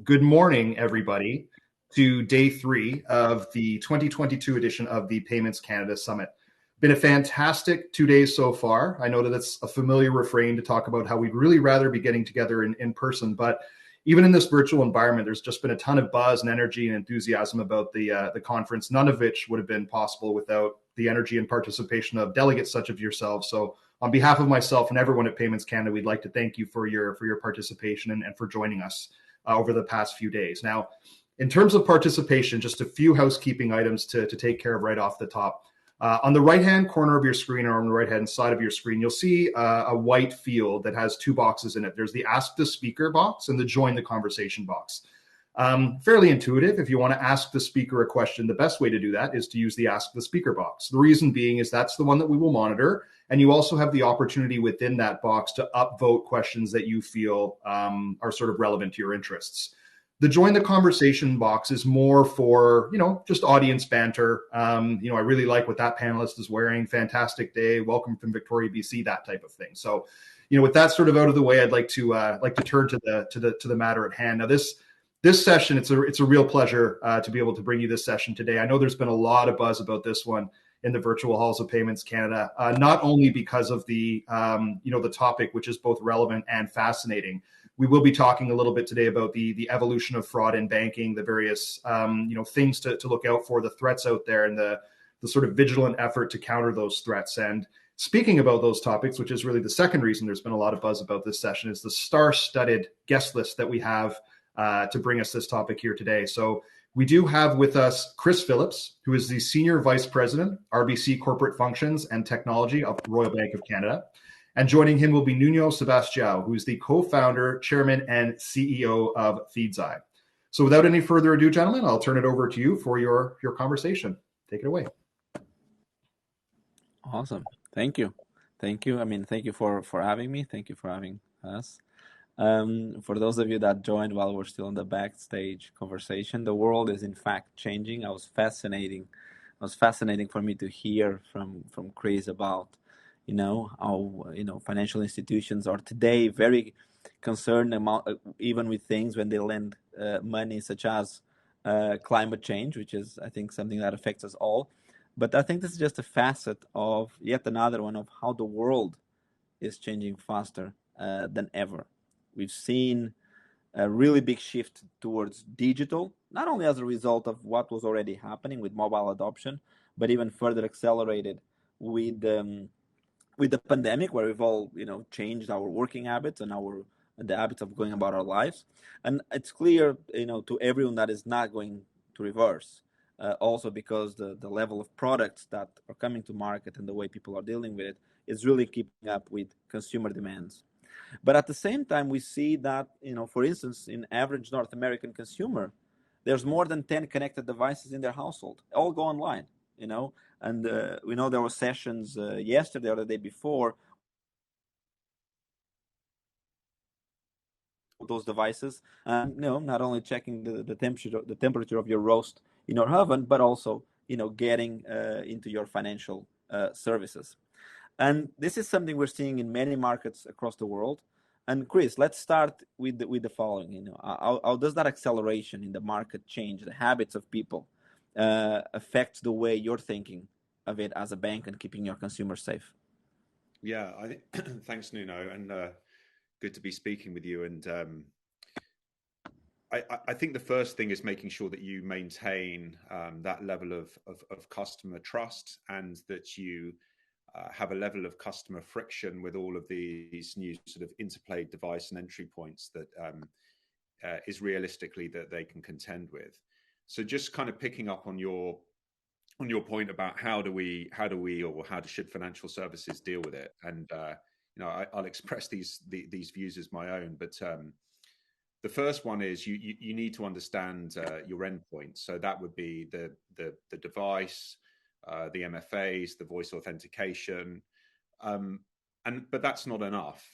good morning, everybody, to day 3 of the 2022 edition of the Payments Canada Summit. Been a fantastic 2 days so far. I know that it's a familiar refrain to talk about how we'd really rather be getting together in person, but even in this virtual environment, there's just been a ton of buzz and energy and enthusiasm about the conference, none of which would have been possible without the energy and participation of delegates such as yourselves. So on behalf of myself and everyone at Payments Canada, we'd like to thank you for your participation and for joining us over the past few days. Now, in terms of participation, just a few housekeeping items to take care of right off the top. On the right-hand corner of your screen or on the right-hand side of your screen, you'll see a white field that has 2 boxes in it. There's the Ask the Speaker box and the Join the Conversation box. Fairly intuitive. If you want to ask the speaker a question, the best way to do that is to use the Ask the Speaker box. The reason being is that's the one that we will monitor, and you also have the opportunity within that box to upvote questions that you feel are sort of relevant to your interests. The Join the Conversation box is more for, just audience banter. I really like what that panelist is wearing. Fantastic day. Welcome from Victoria, BC, that type of thing. So, with that sort of out of the way, I'd like to turn to the matter at hand. Now, this session, it's a real pleasure to be able to bring you this session today. I know there's been a lot of buzz about this one in the virtual halls of Payments Canada, not only because of the topic, which is both relevant and fascinating. We will be talking a little bit today about the evolution of fraud in banking, the various things to look out for, the threats out there, and the sort of vigilant effort to counter those threats. And speaking about those topics, which is really the second reason there's been a lot of buzz about this session, is the star-studded guest list that we have to bring us this topic here today. So we do have with us Chris Phillips, who is the Senior Vice President, RBC Corporate Functions and Technology of Royal Bank of Canada. And joining him will be Nuno Sebastiao, who is the co-founder, chairman, and CEO of Feedzai. So without any further ado, gentlemen, I'll turn it over to you for your conversation. Take it away. Awesome. Thank you. Thank you. Thank you for having me. Thank you for having us. For those of you that joined while we're still in the backstage conversation, the world is in fact changing. It was fascinating for me to hear from Chris about how financial institutions are today very concerned even with things when they lend money such as climate change, which is, I think, something that affects us all. But I think this is just a facet of yet another one of how the world is changing faster than ever. We've seen a really big shift towards digital, not only as a result of what was already happening with mobile adoption, but even further accelerated with the pandemic, where we've all changed our working habits and the habits of going about our lives. And it's clear to everyone that is not going to reverse. Also because the level of products that are coming to market and the way people are dealing with it is really keeping up with consumer demands. But at the same time, we see that, for instance, in average North American consumer, there's more than 10 connected devices in their household, all go online, and we know there were sessions yesterday or the day before those devices, not only checking the temperature of your roast in your oven, but also, getting into your financial services. And this is something we're seeing in many markets across the world. And Chris, let's start with the following. How does that acceleration in the market change the habits of people, affect the way you're thinking of it as a bank and keeping your consumers safe? Yeah, thanks, Nuno, and good to be speaking with you. And I think the first thing is making sure that you maintain that level of customer trust, and that you have a level of customer friction with all of these new sort of interplayed device and entry points that is realistically that they can contend with. So just kind of picking up on your point about how should financial services deal with it, and I'll express these views as my own, but the first one is you need to understand your endpoint. So that would be the device, the MFAs, the voice authentication, but that's not enough.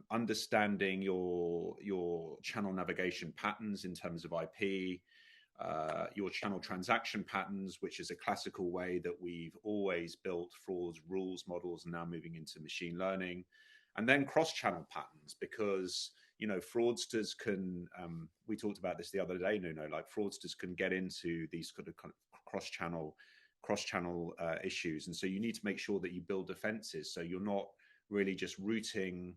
Understanding your channel navigation patterns in terms of IP, your channel transaction patterns, which is a classical way that we've always built frauds, rules, models, and now moving into machine learning, and then cross-channel patterns, because fraudsters can, we talked about this the other day, Nuno, like fraudsters can get into these kind of cross-channel issues. And so you need to make sure that you build defenses. So you're not really just routing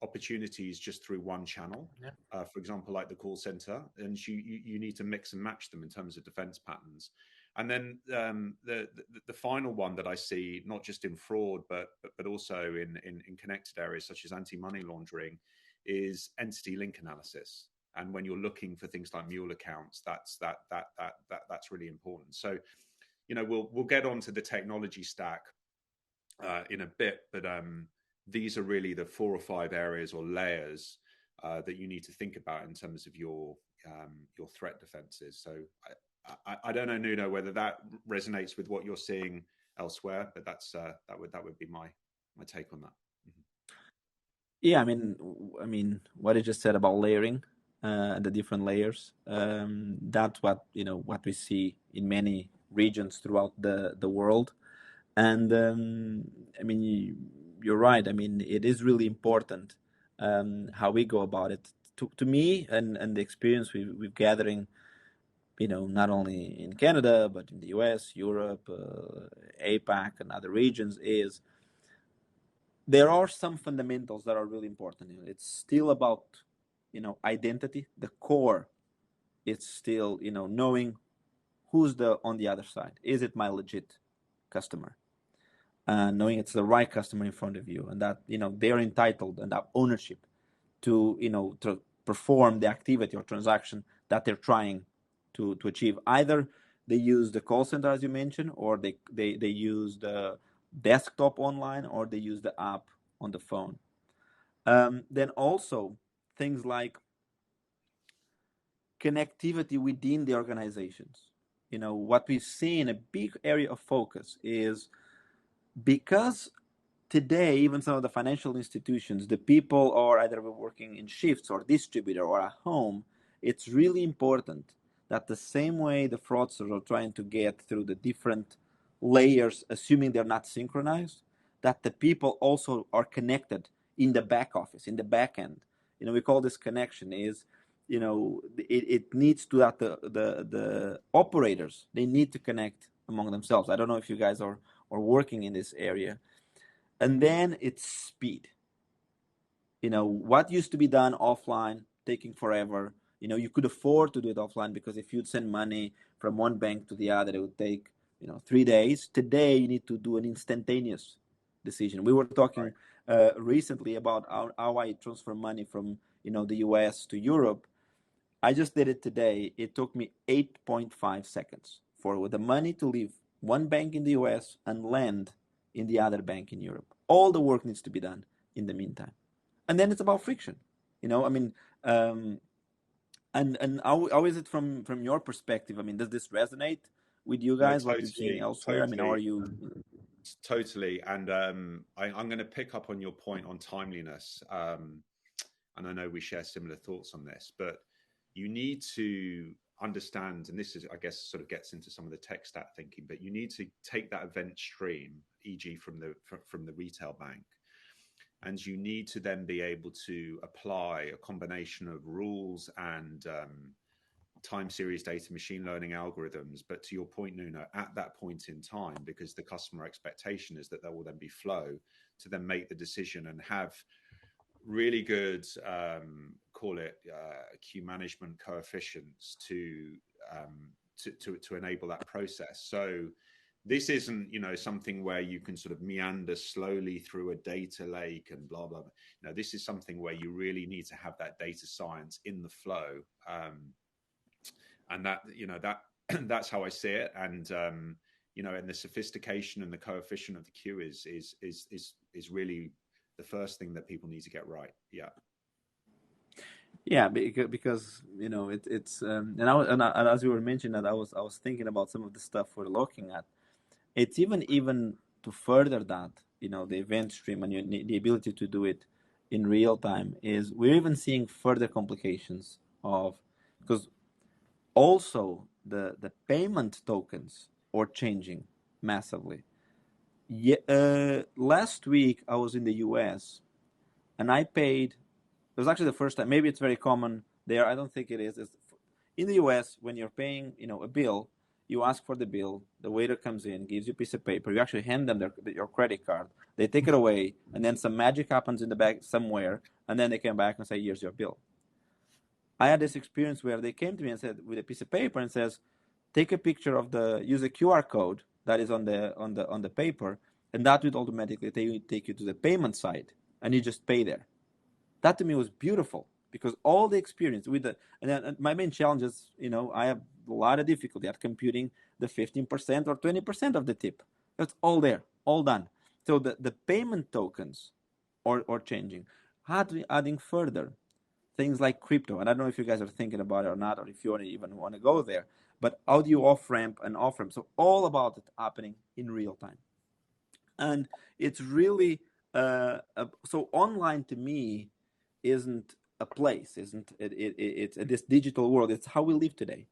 opportunities just through one channel, for example, like the call center, and you need to mix and match them in terms of defense patterns. And then the final one that I see, not just in fraud, but also in connected areas such as anti-money laundering, is entity link analysis. And when you're looking for things like mule accounts, that's really important. So, we'll get onto the technology stack in a bit, but these are really the 4 or 5 areas or layers that you need to think about in terms of your threat defenses. So I don't know, Nuno, whether that resonates with what you're seeing elsewhere, but that would be my take on that. Mm-hmm. Yeah, I mean, what you just said about layering, the different layers, that's what we see in many regions throughout the world. And I mean, you're right. I mean, it is really important how we go about it. To me, and the experience we've gathering, not only in Canada but in the US, Europe, APAC, and other regions, is there are some fundamentals that are really important. It's still about identity. The core, it's still knowing who's on the other side. Is it my legit customer? Knowing it's the right customer in front of you, and that they're entitled and have ownership to to perform the activity or transaction that they're trying to achieve. Either they use the call center, as you mentioned, or they use the desktop online, or they use the app on the phone. Then also things like connectivity within the organizations. What we've seen, a big area of focus is, because today, even some of the financial institutions, the people are either working in shifts or distributor or at home. It's really important that the same way the fraudsters are trying to get through the different layers, assuming they're not synchronized, that the people also are connected in the back office, in the back end. We call this connection is, it needs to that the operators, they need to connect among themselves. I don't know if you guys are working in this area. And then it's speed. What used to be done offline, taking forever, you could afford to do it offline, because if you'd send money from one bank to the other, it would take 3 days. Today you need to do an instantaneous decision. We were talking recently about how I transfer money from the US to Europe. I just did it today. It took me 8.5 seconds for the money to leave one bank in the US and land in the other bank in Europe. All the work needs to be done in the meantime. And then it's about friction. And how is it from your perspective? I mean, does this resonate with you guys? No, what you've seen elsewhere? Totally. I mean, how are you? Totally. And I'm going to pick up on your point on timeliness. And I know we share similar thoughts on this, but you need to understand, and this is, I guess, sort of gets into some of the tech stack thinking, but you need to take that event stream, e.g. from the retail bank, and you need to then be able to apply a combination of rules and time series data machine learning algorithms. But to your point, Nuno, at that point in time, because the customer expectation is that there will then be flow to then make the decision and have really good, call it queue management coefficients to enable that process. So this isn't, something where you can sort of meander slowly through a data lake and blah, blah, blah. This is something where you really need to have that data science in the flow. And that, that's how I see it. And, and the sophistication and the coefficient of the queue is really the first thing that people need to get right. Yeah, because it's and as you were mentioning that, I was thinking about some of the stuff we're looking at. It's even to further that, the event stream and the ability to do it in real time, is we're even seeing further complications because also the payment tokens are changing massively. Last week I was in the US and I paid It was actually the first time. Maybe it's very common there. I don't think it is. In the US, when you're paying, a bill, you ask for the bill. The waiter comes in, gives you a piece of paper. You actually hand them your credit card. They take it away, and then some magic happens in the back somewhere, and then they come back and say, "Here's your bill." I had this experience where they came to me and said, with a piece of paper, and says, "Take a picture of use a QR code that is on the paper, and that would automatically take you to the payment site, and you just pay there." That to me was beautiful, because all the experience and my main challenge is, I have a lot of difficulty at computing the 15% or 20% of the tip. That's all there, all done. So the payment tokens or changing, adding further things like crypto. And I don't know if you guys are thinking about it or not, or if you even want to go there, but how do you off-ramp and off-ramp? So all about it happening in real time. And it's really, so online to me isn't a place, isn't it? It's this digital world. It's how we live today.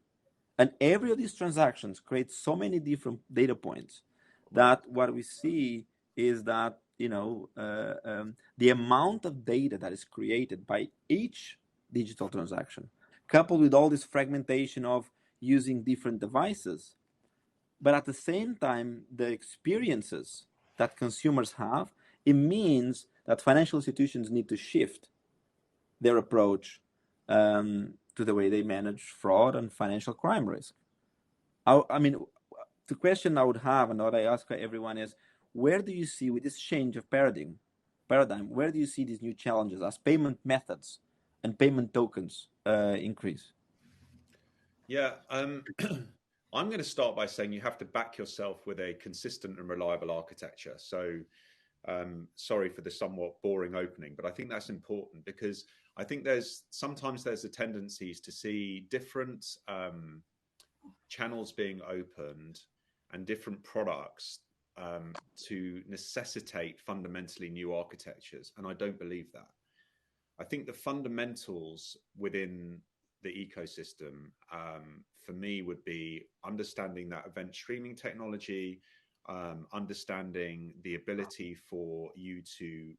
And every of these transactions creates so many different data points that what we see is that, the amount of data that is created by each digital transaction, coupled with all this fragmentation of using different devices, but at the same time, the experiences that consumers have, it means that financial institutions need to shift their approach to the way they manage fraud and financial crime risk. I mean, the question I would have, and what I ask everyone is, where do you see, with this change of paradigm, where do you see these new challenges as payment methods and payment tokens increase? Yeah, I'm going to start by saying you have to back yourself with a consistent and reliable architecture. So sorry for the somewhat boring opening, but I think that's important, because I think sometimes there's a tendency to see different channels being opened and different products to necessitate fundamentally new architectures. And I don't believe that. I think the fundamentals within the ecosystem, for me, would be understanding that event streaming technology, understanding the ability for you to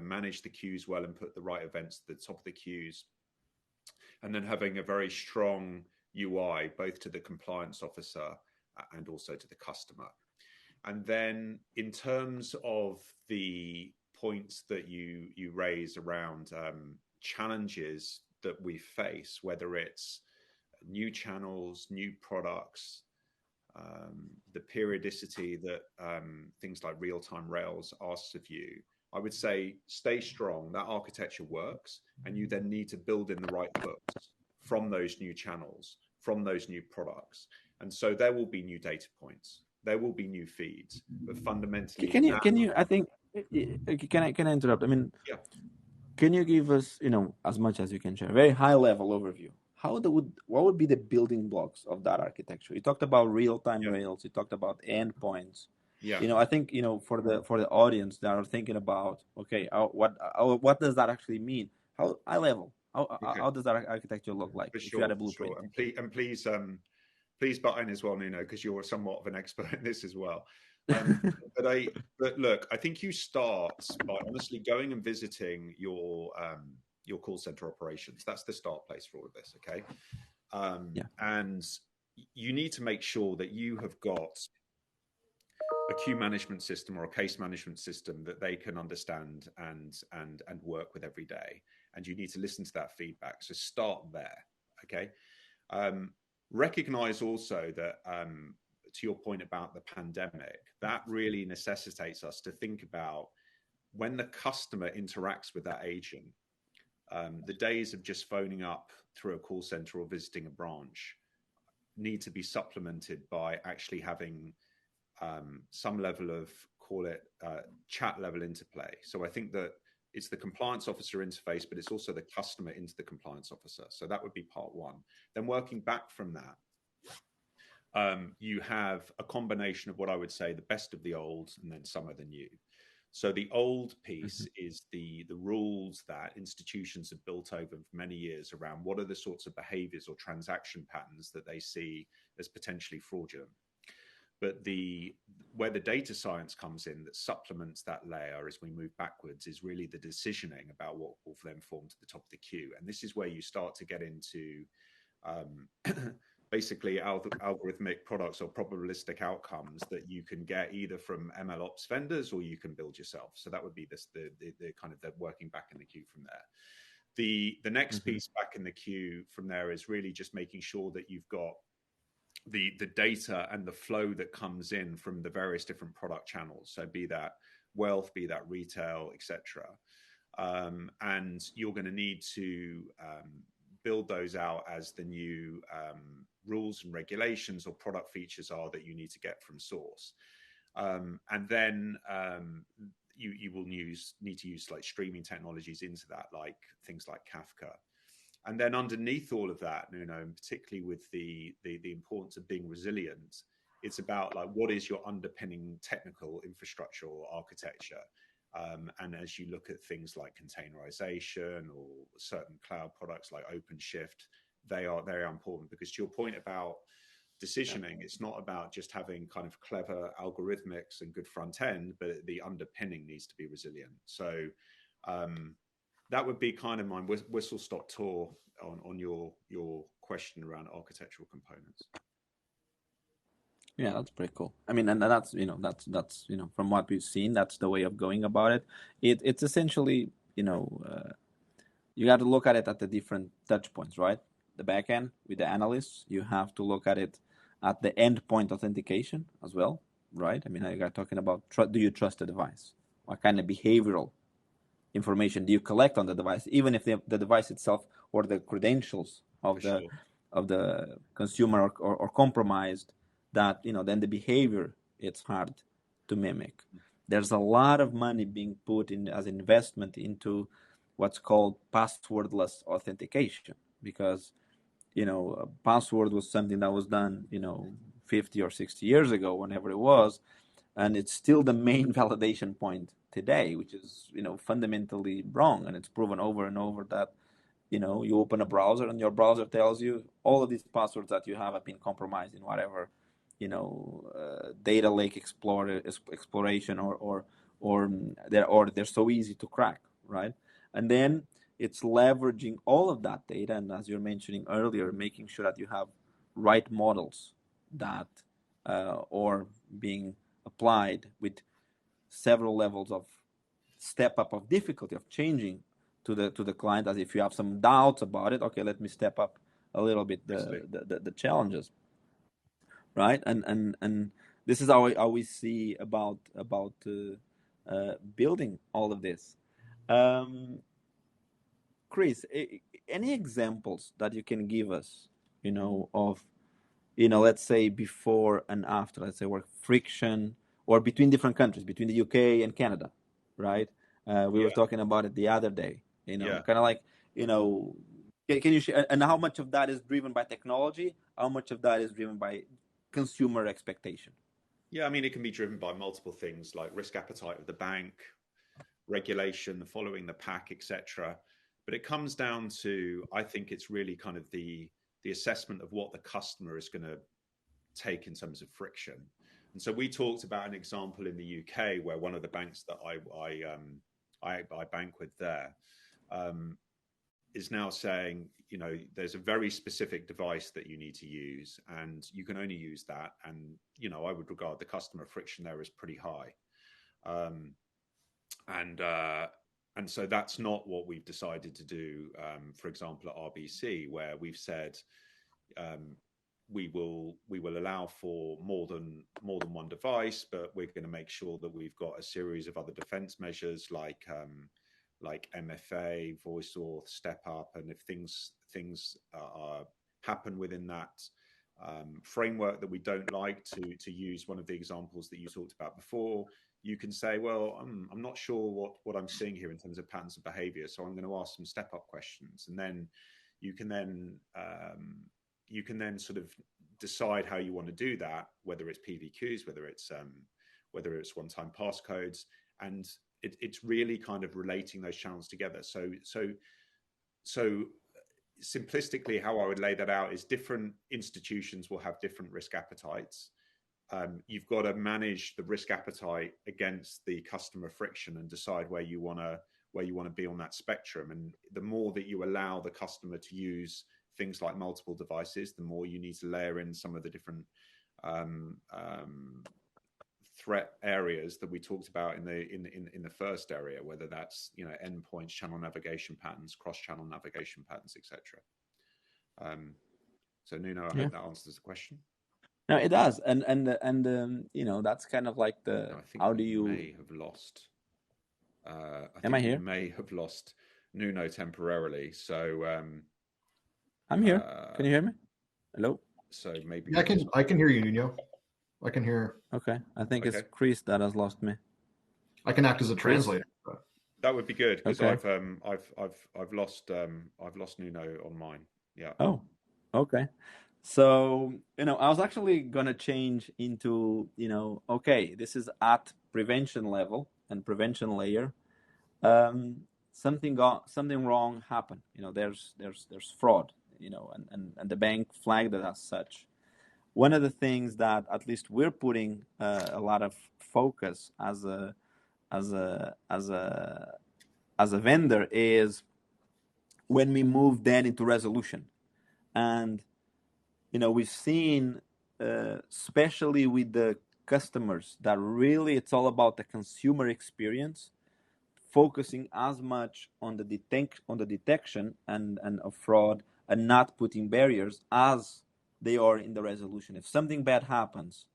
manage the queues well and put the right events at the top of the queues, and then having a very strong UI both to the compliance officer and also to the customer. And then in terms of the points that you raise around challenges that we face, whether it's new channels, new products, the periodicity that things like real-time rails asks of you, I would say stay strong. That architecture works, and you then need to build in the right hooks from those new channels, from those new products. And so there will be new data points, there will be new feeds, but fundamentally, can you I think, can I interrupt? I mean, yeah. Can you give us, as much as you can share, a very high level overview? What would be the building blocks of that architecture? You talked about real-time rails, you talked about endpoints. Yeah. I think, for the audience that are thinking about, okay, what does that actually mean? How high level? How does that architecture look like? For if sure, you had a blueprint? Sure. And please butt in as well, Nuno, because you're somewhat of an expert in this as well. But look, I think you start by honestly going and visiting your call center operations. That's the start place for all of this, okay? And you need to make sure that you have got a queue management system or a case management system that they can understand and work with every day. And you need to listen to that feedback. So start there, okay? Recognize also that, to your point about the pandemic, that really necessitates us to think about when the customer interacts with that agent, the days of just phoning up through a call center or visiting a branch need to be supplemented by actually having some level of, call it, chat level interplay. So I think that it's the compliance officer interface, but it's also the customer into the compliance officer. So that would be part one. Then working back from that, you have a combination of what I would say the best of the old and then some of the new. So the old piece is the rules that institutions have built over many years around what are the sorts of behaviors or transaction patterns that they see as potentially fraudulent. But where the data science comes in that supplements that layer as we move backwards is really the decisioning about what will then form to the top of the queue. And this is where you start to get into basically algorithmic products or probabilistic outcomes that you can get either from MLOps vendors or you can build yourself. So that would be the kind of the working back in the queue from there. The next piece back in the queue from there is really just making sure that you've got the data and the flow that comes in from the various different product channels. So be that wealth, be that retail, etc. And you're going to need to build those out as the new rules and regulations or product features are that you need to get from source. And then you will need to use like streaming technologies into that, like things like Kafka. And then underneath all of that, Nuno, and particularly with the importance of being resilient, it's about like what is your underpinning technical infrastructure or architecture. And as you look at things like containerization or certain cloud products like OpenShift, they are very important, because to your point about decisioning, it's not about just having kind of clever algorithmics and good front end, but the underpinning needs to be resilient. So that would be kind of my whistle-stop tour on your question around architectural components. Yeah, that's pretty cool. I mean, and that's that's from what we've seen, that's the way of going about it. It's essentially you got to look at it at the different touch points, right? The back end with the analysts, you have to look at it at the endpoint authentication as well, right? I mean, you got talking about do you trust the device? What kind of behavioral information do you collect on the device, even if the device itself or the credentials of the consumer or compromised, that then the behavior, it's hard to mimic. There's a lot of money being put in as investment into what's called passwordless authentication, because a password was something that was done 50 or 60 years ago, whenever it was, and it's still the main validation point today, which is fundamentally wrong. And it's proven over and over that you open a browser and your browser tells you all of these passwords that you have been compromised in whatever data lake exploration or they're so easy to crack, right? And then it's leveraging all of that data, and as you're mentioning earlier, making sure that you have right models that or being applied with several levels of step up of difficulty of changing to the client, as if you have some doubts about it, okay, let me step up a little bit the challenges, right? And this is how we see about building all of this. Chris, any examples that you can give us, of let's say before and after, let's say work friction, or between different countries, between the UK and Canada, right? We were talking about it the other day, kind of like, can you share, and how much of that is driven by technology? How much of that is driven by consumer expectation? Yeah, I mean, it can be driven by multiple things like risk appetite of the bank, regulation, following the pack, etc. But it comes down to, I think it's really kind of the assessment of what the customer is going to take in terms of friction. And so we talked about an example in the UK where one of the banks that I bank with there is now saying, there's a very specific device that you need to use, and you can only use that. And, I would regard the customer friction there as pretty high. And so that's not what we've decided to do, for example, at RBC, where we've said we will allow for more than one device, but we're going to make sure that we've got a series of other defense measures like MFA, voice auth, step up, and if things happen within that framework that we don't like, to use one of the examples that you talked about before, you can say, well, I'm not sure what I'm seeing here in terms of patterns of behavior, so I'm going to ask some step up questions, and then you can then sort of decide how you want to do that, whether it's PVQs, whether it's one-time passcodes, and it's really kind of relating those channels together. So simplistically, how I would lay that out is different institutions will have different risk appetites. you've got to manage the risk appetite against the customer friction and decide where you want to be on that spectrum. And the more that you allow the customer to use things like multiple devices, the more you need to layer in some of the different threat areas that we talked about in the first area, whether that's endpoints, channel navigation patterns, cross-channel navigation patterns, etc. So Nuno, I hope that answers the question. No, it does, and that's kind of like I think how do you may have lost. Am I here? We may have lost Nuno temporarily. So I'm here. Can you hear me? Hello. So maybe I can hear you, Nuno. I can hear. Okay, I think it's Chris that has lost me. I can act as a translator. That would be good because I've lost Nuno on mine. Yeah. Oh, okay. So I was actually gonna change into okay, this is at prevention level and prevention layer. Something wrong happened. There's fraud. And the bank flagged it as such. One of the things that at least we're putting a lot of focus as a vendor is when we move then into resolution. And we've seen especially with the customers that really it's all about the consumer experience, focusing as much on the detection and of fraud and not putting barriers as they are in the resolution. If something bad happens,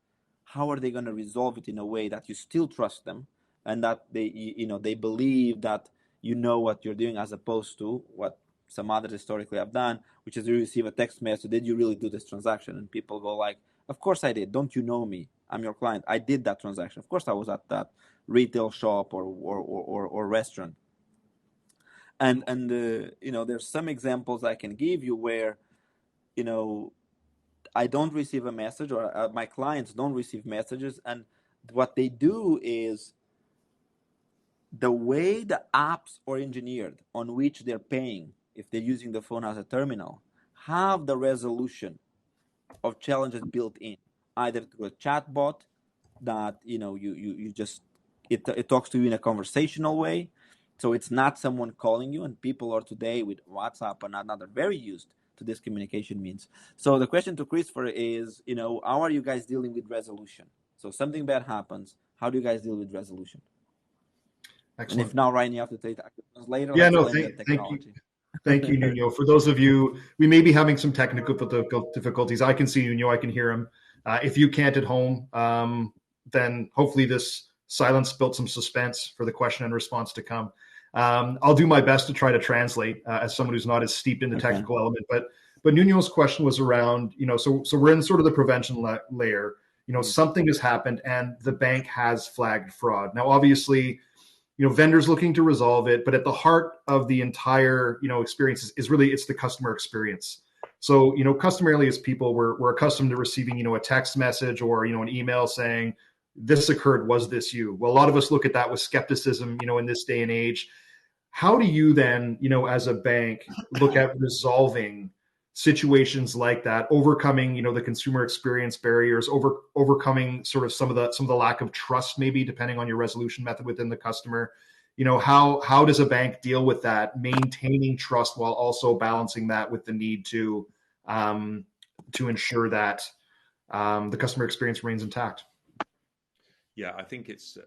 how are they going to resolve it in a way that you still trust them and that they believe that what you're doing, as opposed to what some others historically have done, which is you receive a text message, did you really do this transaction? And people go like, of course I did. Don't you know me? I'm your client. I did that transaction. Of course I was at that retail shop or restaurant. And there's some examples I can give you where I don't receive a message, or my clients don't receive messages, and what they do is the way the apps are engineered on which they're paying, if they're using the phone as a terminal, have the resolution of challenges built in, either through a chatbot that you just it talks to you in a conversational way, so it's not someone calling you. And people are today with WhatsApp and another very used to this communication means. So the question to Christopher is, how are you guys dealing with resolution? So something bad happens, how do you guys deal with resolution? Excellent. And if now, Ryan, you have to take that later. Yeah, no, thank you. Thank you, Nuno. For those of you, we may be having some technical difficulties. I can see Nuno, I can hear him. If you can't at home, then hopefully this silence built some suspense for the question and response to come. I'll do my best to try to translate as someone who's not as steeped in the technical element. But Nuno's question was around, so we're in sort of the prevention layer. Something has happened and the bank has flagged fraud. Now, obviously, vendors looking to resolve it, but at the heart of the entire, experience is really, it's the customer experience. So, customarily as people, we're accustomed to receiving, a text message or, an email saying, this occurred, was this you? Well, a lot of us look at that with skepticism, in this day and age. How do you then, as a bank, look at resolving situations like that, overcoming, the consumer experience barriers, overcoming sort of some of the lack of trust, maybe depending on your resolution method within the customer? How does a bank deal with that, maintaining trust while also balancing that with the need to ensure that the customer experience remains intact? Yeah, I think it's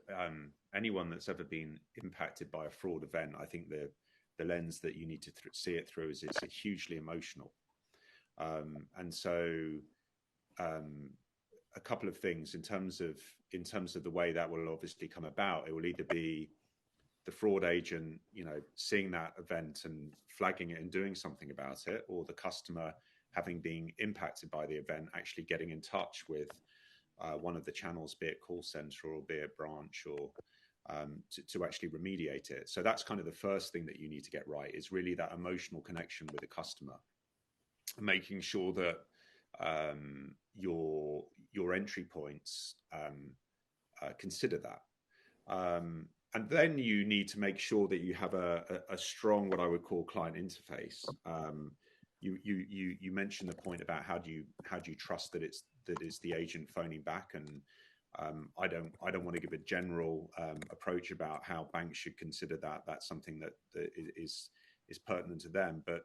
anyone that's ever been impacted by a fraud event. I think the lens that you need to see it through is it's hugely emotional. And so a couple of things in terms of the way that will obviously come about. It will either be the fraud agent, seeing that event and flagging it and doing something about it, or the customer, having been impacted by the event, actually getting in touch with one of the channels, be it call center or be it branch, or to actually remediate it. So that's kind of the first thing that you need to get right, is really that emotional connection with the customer, making sure that your entry points consider that. And then you need to make sure that you have a strong, what I would call, client interface. you mentioned the point about how do you trust that it's the agent phoning back, and I don't want to give a general approach about how banks should consider that. That's something that is pertinent to them, but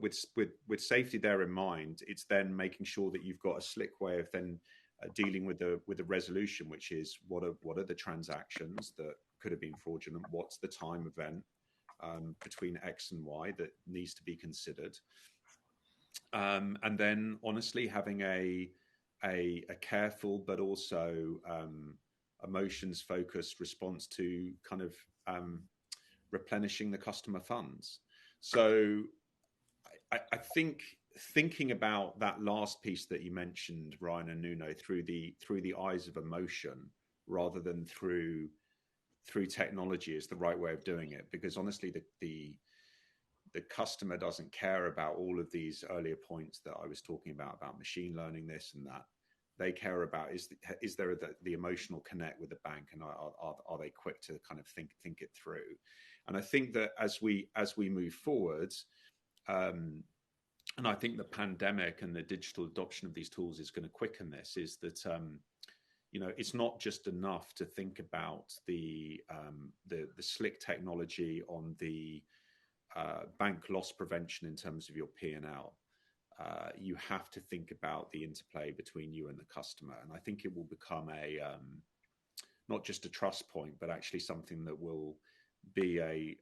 with safety there in mind, it's then making sure that you've got a slick way of then dealing with the resolution, which is what are the transactions that could have been fraudulent, what's the time event between X and Y that needs to be considered, and then honestly having a careful but also emotions focused response to kind of replenishing the customer funds. So I think thinking about that last piece that you mentioned, Ryan and Nuno, through the eyes of emotion rather than through technology is the right way of doing it, because honestly the customer doesn't care about all of these earlier points that I was talking about machine learning, this and that. They care about is there the emotional connect with the bank, and are they quick to kind of think it through. And I think that as we move forward, and I think the pandemic and the digital adoption of these tools is going to quicken this, is that it's not just enough to think about the slick technology on the bank loss prevention in terms of your P&L. You have to think about the interplay between you and the customer, and I think it will become not just a trust point, but actually something that will be a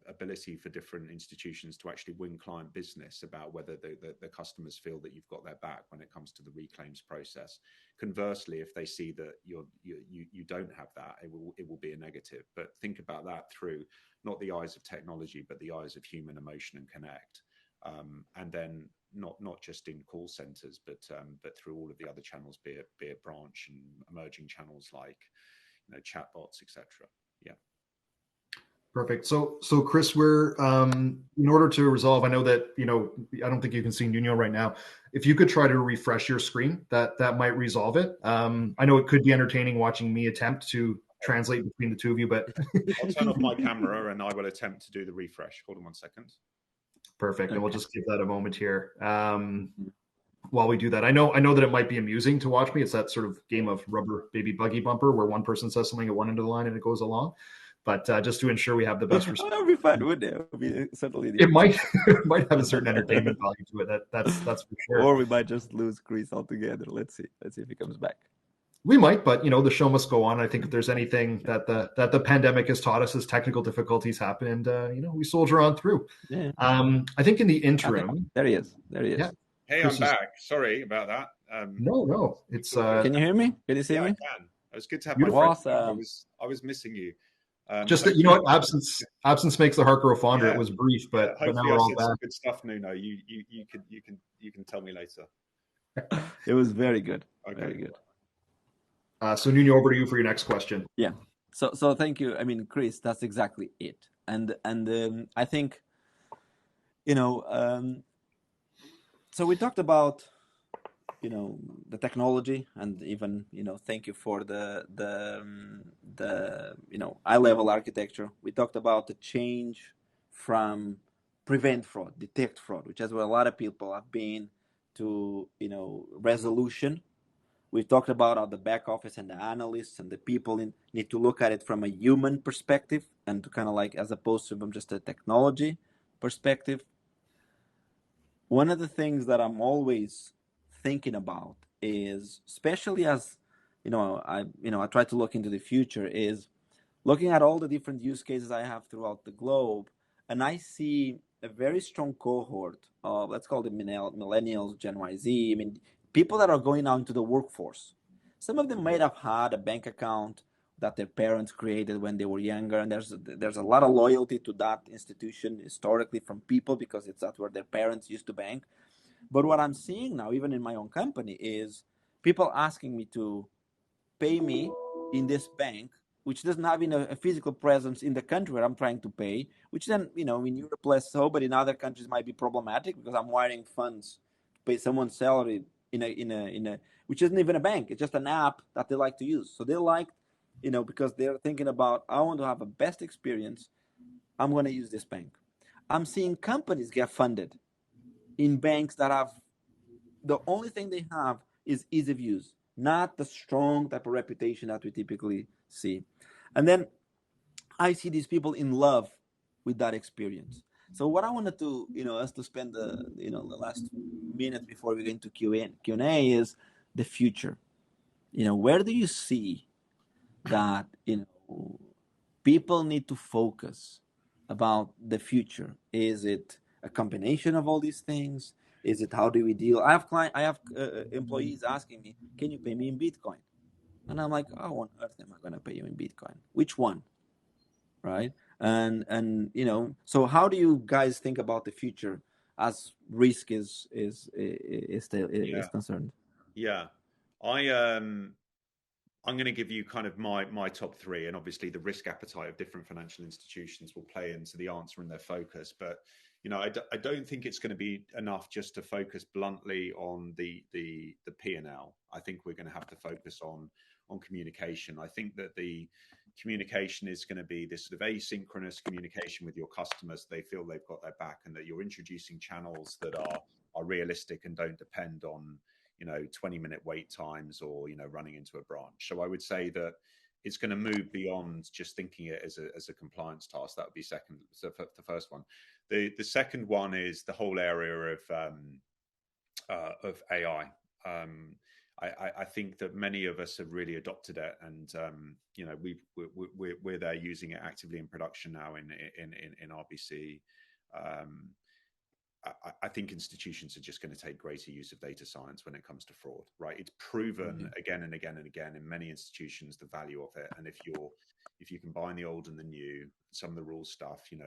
ability for different institutions to actually win client business about whether the customers feel that you've got their back when it comes to the reclaims process. Conversely, if they see that you don't have that, it will be a negative. But think about that through not the eyes of technology, but the eyes of human emotion and connect, and then not just in call centers, but through all of the other channels, be it branch and emerging channels like chatbots, etc. Yeah. Perfect. So Chris, we're in order to resolve, I know that I don't think you can see Nuno right now. If you could try to refresh your screen, that might resolve it. I know it could be entertaining watching me attempt to translate between the two of you, but I'll turn off my camera and I will attempt to do the refresh. Hold on 1 second. Perfect. And we'll just give that a moment here. While we do that, I know that it might be amusing to watch me. It's that sort of game of rubber baby buggy bumper where one person says something at one end of the line and it goes along. But just to ensure we have the best response. That would be fun, wouldn't it? It would be certainly. It might have a certain entertainment value to it. That's for sure. Or we might just lose Chris altogether. Let's see if he comes back. We might, but the show must go on. I think if there's anything that the pandemic has taught us, is technical difficulties happen, and we soldier on through. Yeah. I think in the interim, okay. There he is. Yeah. Hey, I'm back. Sorry about that. No, it's. Can you hear me? Can you see me? I can. It was good to have Beautiful. my friend. I was missing you. Just that, what, absence makes the heart grow fonder. Yeah. It was brief, but now hopefully we're I all said back. some good stuff, Nuno. You can tell me later. It was very good. Okay. Very good. So Nuno, over to you for your next question. Yeah. So thank you. I mean, Chris, that's exactly it. And I think, so we talked about, the technology, and even, thank you for the high level architecture. We talked about the change from prevent fraud, detect fraud, which is where a lot of people have been, to, resolution. We talked about how the back office and the analysts and the people need to look at it from a human perspective, and to kind of as opposed to from just a technology perspective. One of the things that I'm always thinking about is, especially as I try to look into the future, is looking at all the different use cases I have throughout the globe, and I see a very strong cohort of, let's call them millennials, Gen Y, Z. I mean, people that are going out into the workforce. Some of them might have had a bank account that their parents created when they were younger, and there's a lot of loyalty to that institution historically from people, because that's where their parents used to bank. But what I'm seeing now, even in my own company, is people asking me to pay me in this bank, which doesn't have a physical presence in the country where I'm trying to pay, which then, in Europe less so, but in other countries might be problematic, because I'm wiring funds to pay someone's salary in a which isn't even a bank. It's just an app that they like to use. So they like, because they're thinking about, I want to have a best experience, I'm going to use this bank. I'm seeing companies get funded in banks that have the only thing they have is ease of use, not the strong type of reputation that we typically see. And then I see these people in love with that experience. So what I wanted to, us to spend the last minute before we get into Q&A is the future. Where do you see that, people need to focus about the future? Is it a combination of all these things? Is it how do we deal? I have employees asking me, "Can you pay me in Bitcoin?" And I'm like, "How on earth am I going to pay you in Bitcoin? Which one?" Right? And so how do you guys think about the future as risk is concerned? Yeah, I'm going to give you kind of my top three, and obviously the risk appetite of different financial institutions will play into the answer and their focus. But I don't think it's going to be enough just to focus bluntly on the P&L. I think we're going to have to focus on communication. I think that the communication is going to be this sort of asynchronous communication with your customers. They feel they've got their back, and that you're introducing channels that are realistic and don't depend on 20-minute wait times or running into a branch. So I would say that it's going to move beyond just thinking it as a compliance task. That would be second. So for the first one, the second one is the whole area of AI. I think that many of us have really adopted it, and we're there using it actively in production now in RBC. I think institutions are just going to take greater use of data science when it comes to fraud, right? It's proven again and again and again in many institutions the value of it. And if you combine the old and the new, some of the rule stuff, you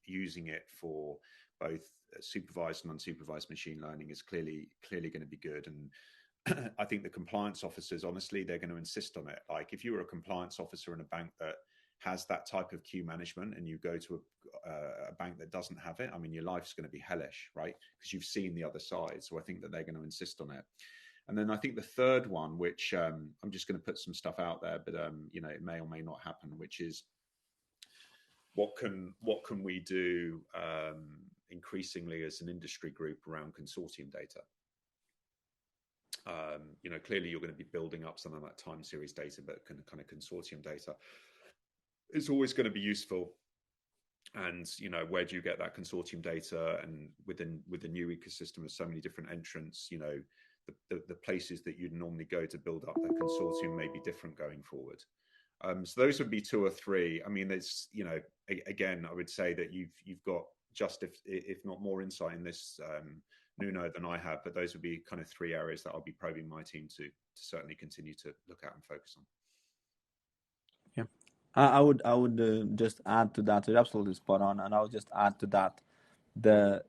using it for both supervised and unsupervised machine learning is clearly going to be good. And I think the compliance officers, honestly, they're going to insist on it. Like if you were a compliance officer in a bank that has that type of queue management and you go to a bank that doesn't have it, I mean, your life's going to be hellish, right? Because you've seen the other side. So I think that they're going to insist on it. And then I think the third one, which I'm just going to put some stuff out there, but it may or may not happen, which is what can we do increasingly as an industry group around consortium data? Clearly you're going to be building up some of that time series data, but kind of consortium data is always going to be useful. And where do you get that consortium data? And with the new ecosystem of so many different entrants, the places that you'd normally go to build up that consortium may be different going forward. So those would be two or three. I mean, there's again, I would say that you've got just if not more insight in this, Nuno, than I have, but those would be kind of three areas that I'll be probing my team to certainly continue to look at and focus on. Yeah. I would just add to that. You're absolutely spot on, and I would just add to that the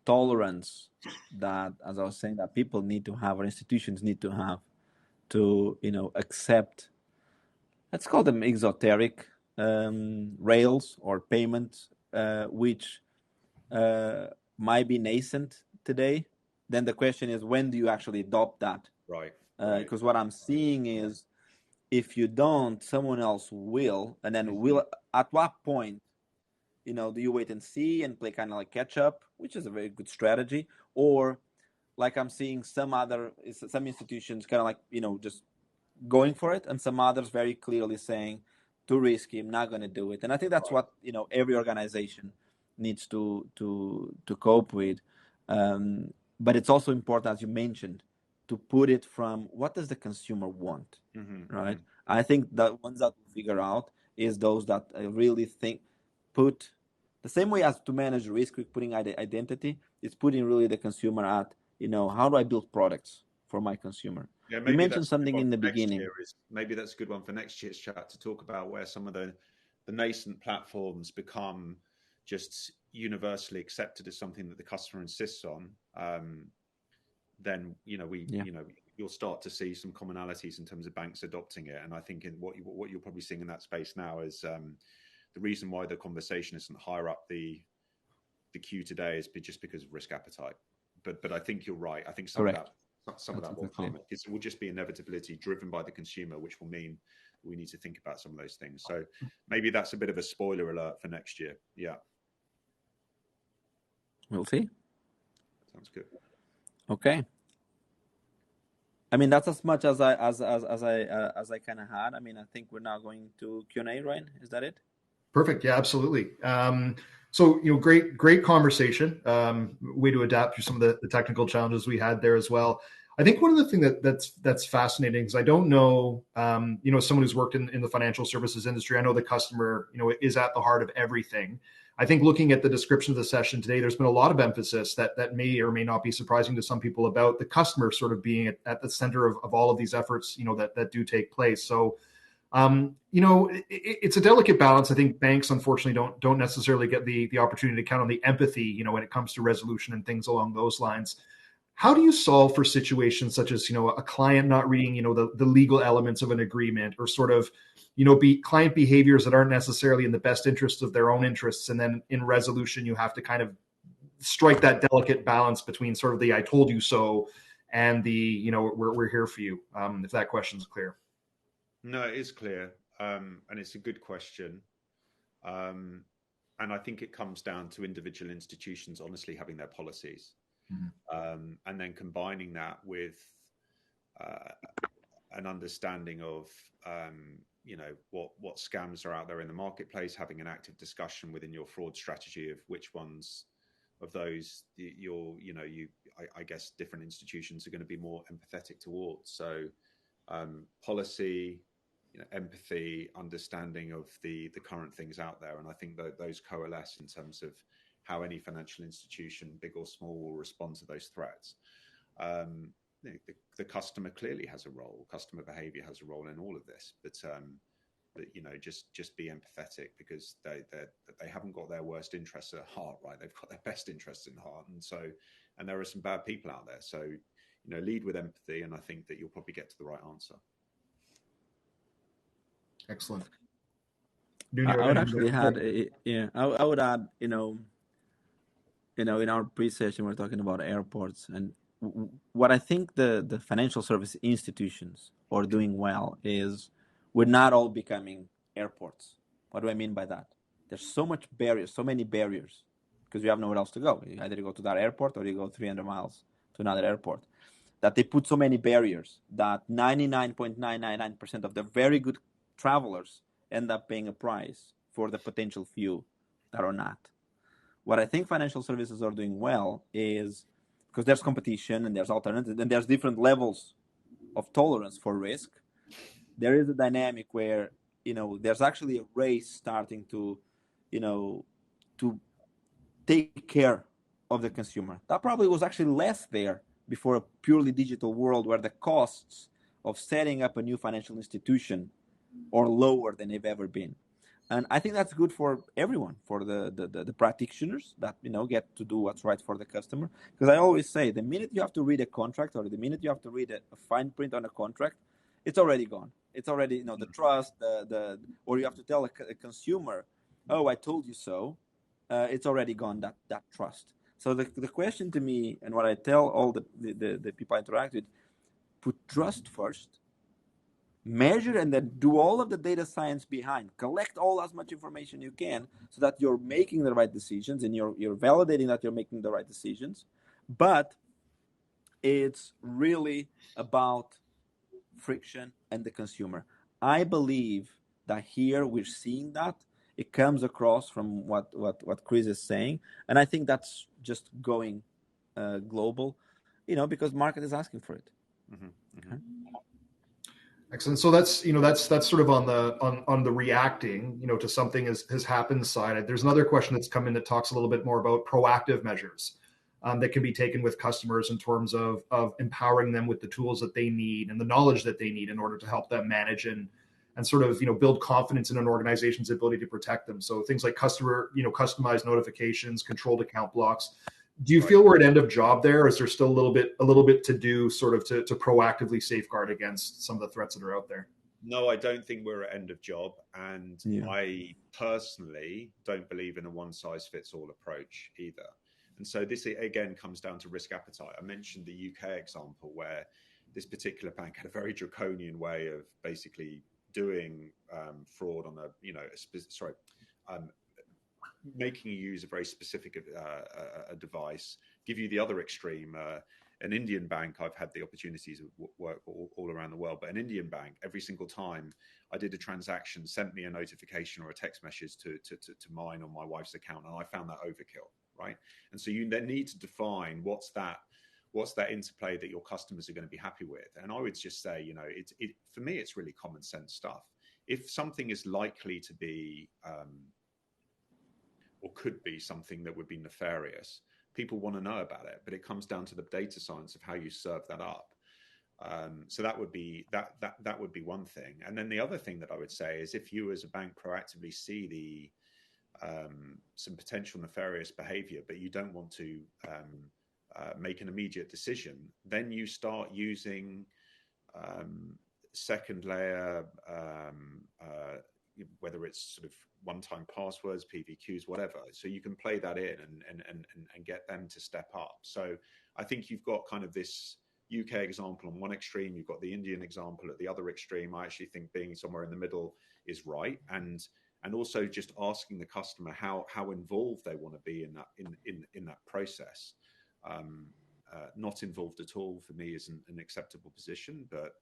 tolerance that, as I was saying, that people need to have, or institutions need to have, to accept. Let's call them exoteric rails or payments, which might be nascent today. Then the question is, when do you actually adopt that? Right. Because what I'm seeing is, if you don't, someone else will, and then will. At what point, do you wait and see and play kind of like catch up, which is a very good strategy, or like I'm seeing some institutions kind of like just going for it, and some others very clearly saying too risky, I'm not going to do it. And I think that's what every organization needs to cope with. But it's also important, as you mentioned, to put it from what does the consumer want, right? I think the ones that we figure out is those that really put the same way as to manage risk with putting identity, is putting really the consumer at, how do I build products for my consumer? Yeah, you mentioned something in the beginning. Maybe that's a good one for next year's chat, to talk about where some of the nascent platforms become just universally accepted as something that the customer insists on. Then you'll start to see some commonalities in terms of banks adopting it. And I think in what you're probably seeing in that space now is the reason why the conversation isn't higher up the queue today is just because of risk appetite. But I think you're right. I think some of that will come. It will just be inevitability driven by the consumer, which will mean we need to think about some of those things. So maybe that's a bit of a spoiler alert for next year. Yeah. We'll see. Sounds good. Okay. I mean, that's as much as I kind of had. I mean, I think we're now going to Q&A, right? Is that it? Perfect. Yeah, absolutely. So, great conversation. Way to adapt through some of the technical challenges we had there as well. I think one of the things that's fascinating is I don't know, someone who's worked in the financial services industry, I know the customer, is at the heart of everything. I think looking at the description of the session today, there's been a lot of emphasis that may or may not be surprising to some people about the customer sort of being at the center of all of these efforts, that do take place. So, it's a delicate balance. I think banks, unfortunately, don't necessarily get the opportunity to count on the empathy, when it comes to resolution and things along those lines. How do you solve for situations such as, a client not reading, the legal elements of an agreement, or sort of, client behaviors that aren't necessarily in the best interest of their own interests, and then in resolution you have to kind of strike that delicate balance between sort of the "I told you so" and the we're here for you. If that question's clear. No, it is clear, and it's a good question. And I think it comes down to individual institutions honestly having their policies, and then combining that with an understanding of what scams are out there in the marketplace, having an active discussion within your fraud strategy of which ones of those I guess different institutions are going to be more empathetic towards. So policy, empathy, understanding of the current things out there. And I think that those coalesce in terms of how any financial institution, big or small, will respond to those threats. The customer clearly has a role. Customer behavior has a role in all of this, but just be empathetic, because they haven't got their worst interests at heart, right? They've got their best interests in heart, and there are some bad people out there. So lead with empathy, and I think that you'll probably get to the right answer. Excellent. I would actually add, I would add, in our pre-session, we're talking about airports, and what I think the financial service institutions are doing well is we're not all becoming airports. What do I mean by that? There's so many barriers, because you have nowhere else to go. You either go to that airport or you go 300 miles to another airport, that they put so many barriers that 99.999% of the very good travelers end up paying a price for the potential few that are not. What I think financial services are doing well is, because there's competition and there's alternatives and there's different levels of tolerance for risk, there is a dynamic where, there's actually a race starting to take care of the consumer. That probably was actually less there before a purely digital world, where the costs of setting up a new financial institution are lower than they've ever been. And I think that's good for everyone, for the practitioners that get to do what's right for the customer. Because I always say, the minute you have to read a contract, or the minute you have to read a fine print on a contract, it's already gone. It's already the trust, or you have to tell a consumer, "Oh, I told you so." It's already gone, that trust. So the question to me, and what I tell all the people I interact with, put trust first. Measure and then do all of the data science behind. Collect as much information you can, so that you're making the right decisions and you're validating that you're making the right decisions. But it's really about friction and the consumer. I believe that here we're seeing that. It comes across from what Chris is saying. And I think that's just going global, because market is asking for it. Mm-hmm. Mm-hmm. Okay. Excellent. So that's sort of on the reacting, to something has happened side. There's another question that's come in that talks a little bit more about proactive measures that can be taken with customers in terms of empowering them with the tools that they need and the knowledge that they need in order to help them manage and sort of build confidence in an organization's ability to protect them. So things like customized notifications, controlled account blocks. Do you feel we're at end of job there, or is there still a little bit to do, sort of to proactively safeguard against some of the threats that are out there? No, I don't think we're at end of job, and I personally don't believe in a one-size-fits-all approach either. And so this again comes down to risk appetite. I mentioned the UK example, where this particular bank had a very draconian way of basically doing fraud on making you use a very specific a device. Give you the other extreme. An Indian bank, I've had the opportunities of work all around the world, but an Indian bank, every single time I did a transaction, sent me a notification or a text message to mine or my wife's account, and I found that overkill, right? And so you then need to define what's that interplay that your customers are going to be happy with. And I would just say, for me, it's really common sense stuff. If something is likely to be or could be something that would be nefarious, people want to know about it, but it comes down to the data science of how you serve that up. So that would be that would be one thing. And then the other thing that I would say is, if you as a bank proactively see some potential nefarious behavior, but you don't want to make an immediate decision, then you start using second layer, whether it's sort of one-time passwords, PVQs, whatever. So you can play that in and get them to step up. So I think you've got kind of this UK example on one extreme, you've got the Indian example at the other extreme. I actually think being somewhere in the middle is right, and also just asking the customer how involved they want to be in that process. Not involved at all for me isn't an acceptable position, but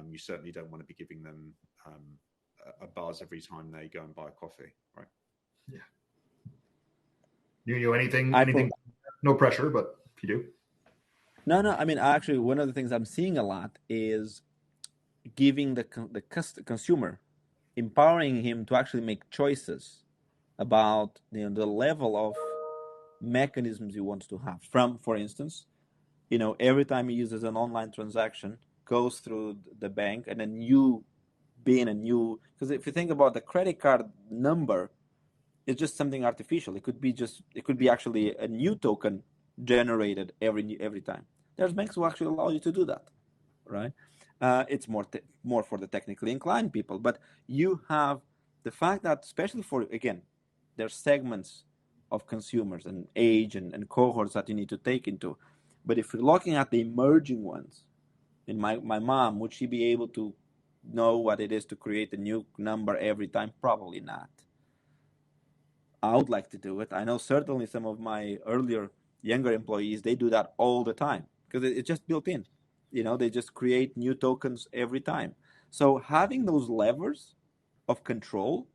you certainly don't want to be giving them a buzz every time they go and buy a coffee, right? Yeah. You anything? No pressure, but if you do. No. I mean, actually, one of the things I'm seeing a lot is giving the consumer, empowering him to actually make choices about the level of mechanisms he wants to have. For instance, every time he uses an online transaction, goes through the bank, and then because if you think about the credit card number, it's just something artificial. It could be actually a new token generated every time. There's banks who actually allow you to do that, right? It's more for the technically inclined people, but you have the fact that, especially for, again, there's segments of consumers and age and cohorts that you need to take into. But if you're looking at the emerging ones, in my mom, would she be able to know what it is to create a new number every time? Probably not. I would like to do it. I know certainly some of my younger employees, they do that all the time because it's just built in. They just create new tokens every time. So having those levers of control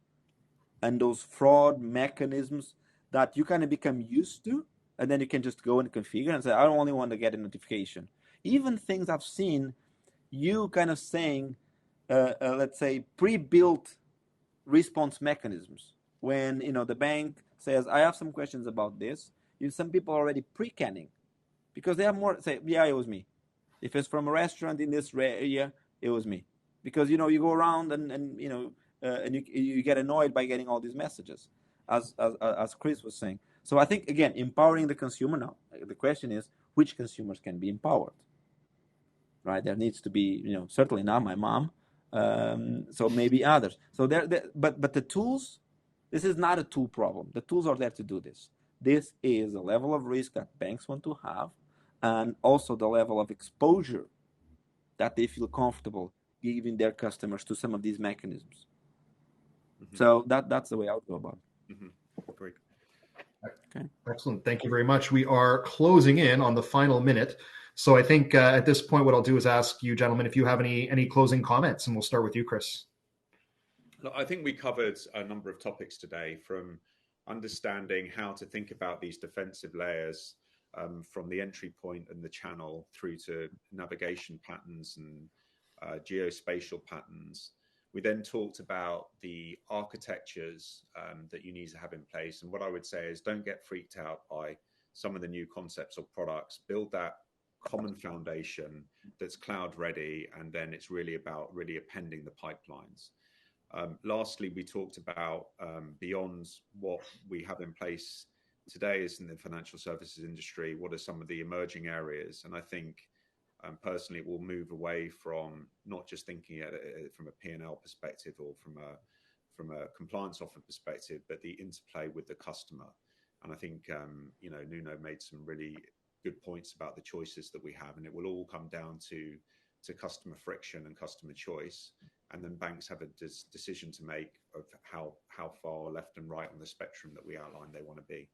and those fraud mechanisms that you kind of become used to, and then you can just go and configure and say, I don't only want to get a notification. Even things I've seen, you kind of saying, let's say, pre-built response mechanisms. When the bank says, I have some questions about this, some people are already pre-canning because they have more, say, yeah, it was me. If it's from a restaurant in this area, it was me. Because, you go around and you get annoyed by getting all these messages, as Chris was saying. So I think, again, empowering the consumer now. The question is, which consumers can be empowered? Right? There needs to be, certainly not my mom. So maybe others. So but the tools, this is not a tool problem. The tools are there to do this. This is a level of risk that banks want to have, and also the level of exposure that they feel comfortable giving their customers to some of these mechanisms. Mm-hmm. So that's the way I would go about it. Mm-hmm. Great. Okay. Excellent. Thank you very much. We are closing in on the final minute. So I think at this point, what I'll do is ask you, gentlemen, if you have any closing comments, and we'll start with you, Chris. Look, I think we covered a number of topics today, from understanding how to think about these defensive layers from the entry point and the channel through to navigation patterns and geospatial patterns. We then talked about the architectures that you need to have in place. And what I would say is, don't get freaked out by some of the new concepts or products. Build that common foundation that's cloud ready, and then it's really about appending the pipelines. Lastly, we talked about beyond what we have in place today is in the financial services industry, what are some of the emerging areas? And I think personally, it will move away from not just thinking at it from a P&L perspective or from a compliance officer perspective, but the interplay with the customer. And I think Nuno made some really good points about the choices that we have, and it will all come down to customer friction and customer choice. and then banks have a decision to make of how far left and right on the spectrum that we outlined they want to be.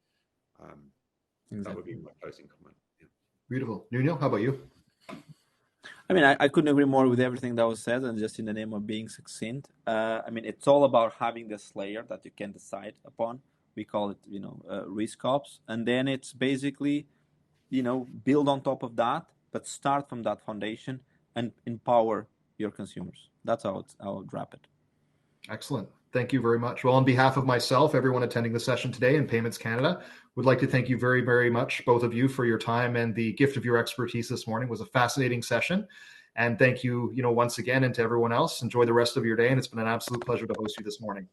Exactly. That would be my closing comment. Yeah. Beautiful. Nuno, how about you? I mean, I couldn't agree more with everything that was said, and just in the name of being succinct, I mean, it's all about having this layer that you can decide upon. We call it, risk ops, and then it's basically, build on top of that, but start from that foundation and empower your consumers. That's how I would wrap it. Excellent. Thank you very much. Well, on behalf of myself, everyone attending the session today in Payments Canada, would like to thank you very, very much, both of you, for your time and the gift of your expertise this morning. It was a fascinating session. And thank you, once again, and to everyone else. Enjoy the rest of your day. And it's been an absolute pleasure to host you this morning.